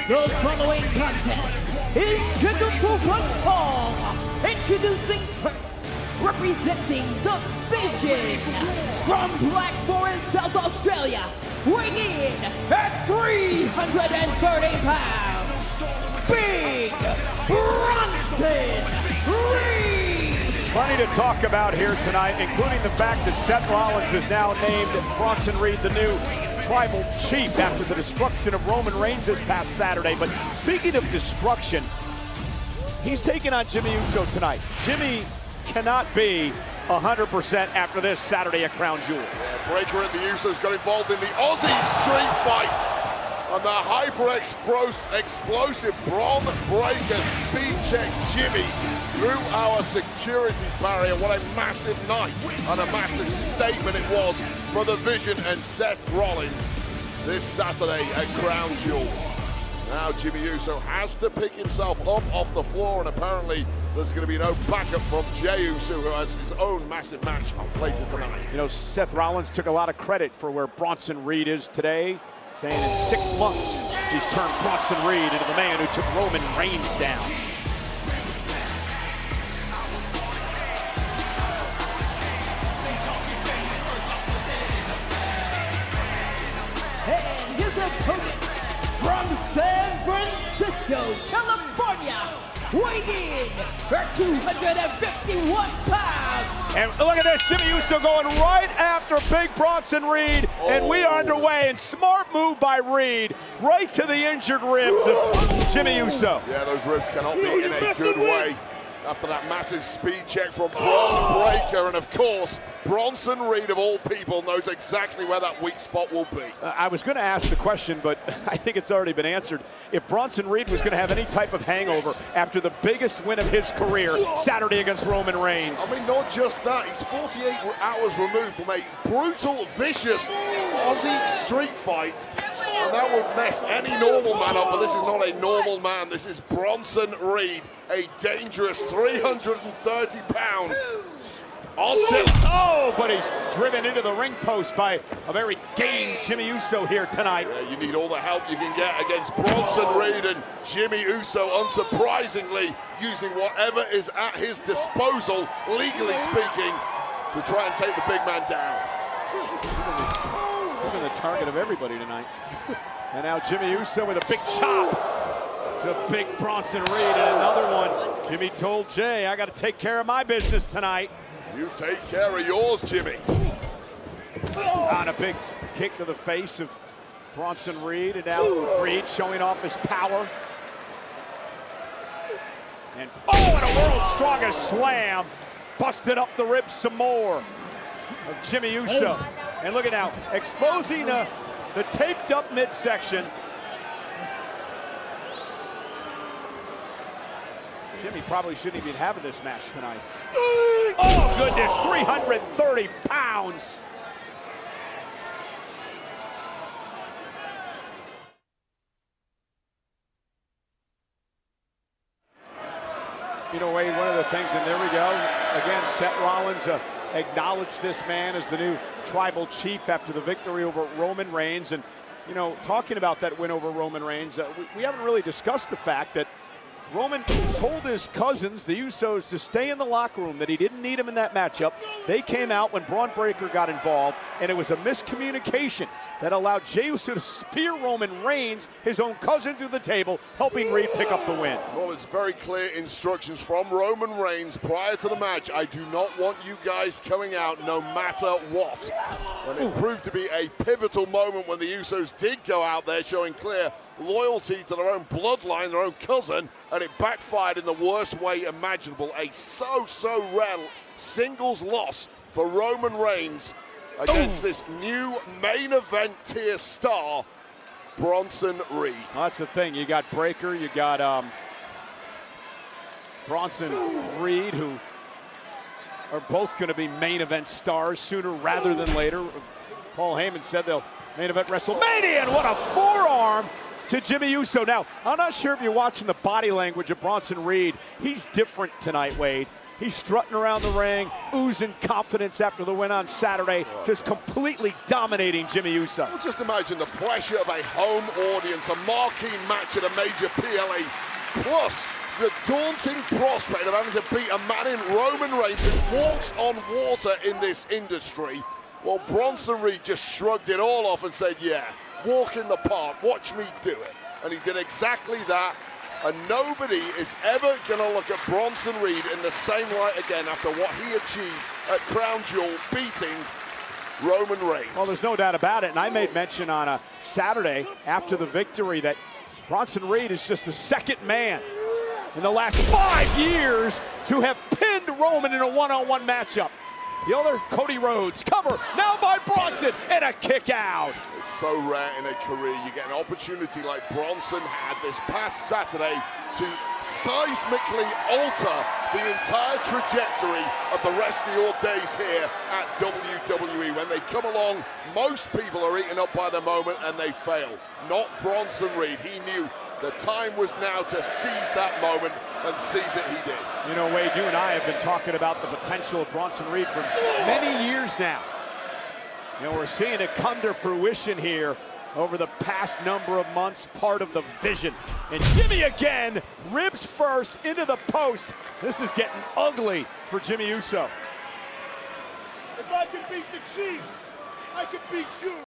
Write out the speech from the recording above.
The following contest is scheduled for one fall. Introducing first, representing the Vision from Black Forest, South Australia, weighing in at 330 pounds, Big Bronson Reed. Plenty to talk about here tonight, including the fact that Seth Rollins is now named Bronson Reed the new tribal chief after the destruction of Roman Reigns this past Saturday. But speaking of destruction, he's taking on Jimmy Uso tonight. Jimmy cannot be 100% after this Saturday at Crown Jewel. Yeah, Breaker and the Usos got involved in the Aussie street fight. And the hyper-explosive Bron Breaker speed check Jimmy through our security barrier. What a massive night and a massive statement it was for the Vision and Seth Rollins this Saturday at Crown Jewel. Now Jimmy Uso has to pick himself up off the floor, and apparently there's going to be no backup from Jey Uso, who has his own massive match later tonight. You know, Seth Rollins took a lot of credit for where Bronson Reed is today, saying in 6 months he's turned Bronson Reed into the man who took Roman Reigns down. And his opponent from San Francisco, California, weighing in at 251 pounds. And look at this, Jimmy Uso going right after Big Bronson Reed, and we are underway. And smart move by Reed, right to the injured ribs of Jimmy Uso. Yeah, those ribs cannot be in a good way after that massive speed check from Bron Breaker. And of course, Bronson Reed, of all people, knows exactly where that weak spot will be. I was going to ask the question, but I think it's already been answered. If Bronson Reed was going to have any type of hangover after the biggest win of his career Saturday against Roman Reigns. I mean, not just that, he's 48 hours removed from a brutal, vicious Aussie street fight. And that would mess any normal man up, but this is not a normal man. This is Bronson Reed, a dangerous 330 pound Aussie. Oh, but he's driven into the ring post by a very game Jimmy Uso here tonight. Yeah, you need all the help you can get against Bronson Reed, and Jimmy Uso, unsurprisingly, using whatever is at his disposal, legally speaking, to try and take the big man down. He's been the target of everybody tonight. And now Jimmy Uso with a big chop to Big Bronson Reed, and another one. Jimmy told Jey, I got to take care of my business tonight. You take care of yours, Jimmy. On a big kick to the face of Bronson Reed, and now Reed showing off his power. And and a world's strongest slam, busted up the ribs some more of Jimmy Uso. And look at now, exposing the taped up midsection. Jimmy probably shouldn't even be having this match tonight. Oh goodness, 330 pounds. You know, Wade, one of the things, and there we go. Again, Seth Rollins acknowledged this man as the new tribal chief after the victory over Roman Reigns. And, you know, talking about that win over Roman Reigns, we haven't really discussed the fact that Roman told his cousins, the Usos, to stay in the locker room, that he didn't need him in that matchup. They came out when Bron Breakker got involved, and it was a miscommunication that allowed Jey Uso to spear Roman Reigns, his own cousin, through the table, helping Reed pick up the win. Well, it's very clear instructions from Roman Reigns prior to the match. I do not want you guys coming out no matter what. And it proved to be a pivotal moment when the Usos did go out there, showing clear loyalty to their own bloodline, their own cousin, and it backfired in the worst way imaginable. A so rare singles loss for Roman Reigns against this new main event tier star, Bronson Reed. Well, that's the thing. You got Breakker, you got Bronson Reed, who are both going to be main event stars sooner rather than later. Paul Heyman said they'll main event WrestleMania, and what a forearm to Jimmy Uso. Now, I'm not sure if you're watching the body language of Bronson Reed. He's different tonight, Wade. He's strutting around the ring, oozing confidence after the win on Saturday, just completely dominating Jimmy Uso. Well, just imagine the pressure of a home audience, a marquee match at a major PLE, plus the daunting prospect of having to beat a man in Roman Reigns who walks on water in this industry. Well, Bronson Reed just shrugged it all off and said, yeah, walk in the park, watch me do it. And he did exactly that. And nobody is ever going to look at Bronson Reed in the same light again after what he achieved at Crown Jewel, beating Roman Reigns. Well, there's no doubt about it. And I made mention on a Saturday after the victory that Bronson Reed is just the second man in the last 5 years to have pinned Roman in a one-on-one matchup. The other, Cody Rhodes, cover now by Bronson, and a kick out. It's so rare in a career. You get an opportunity like Bronson had this past Saturday to seismically alter the entire trajectory of the rest of your days here at WWE. When they come along, most people are eaten up by the moment and they fail. Not Bronson Reed. He knew the time was now to seize that moment, and seize it he did. You know, Wade, you and I have been talking about the potential of Bronson Reed for many years now. You know, we're seeing it come to fruition here over the past number of months, part of the vision. And Jimmy again, ribs first into the post. This is getting ugly for Jimmy Uso. If I can beat the Chief, I can beat you.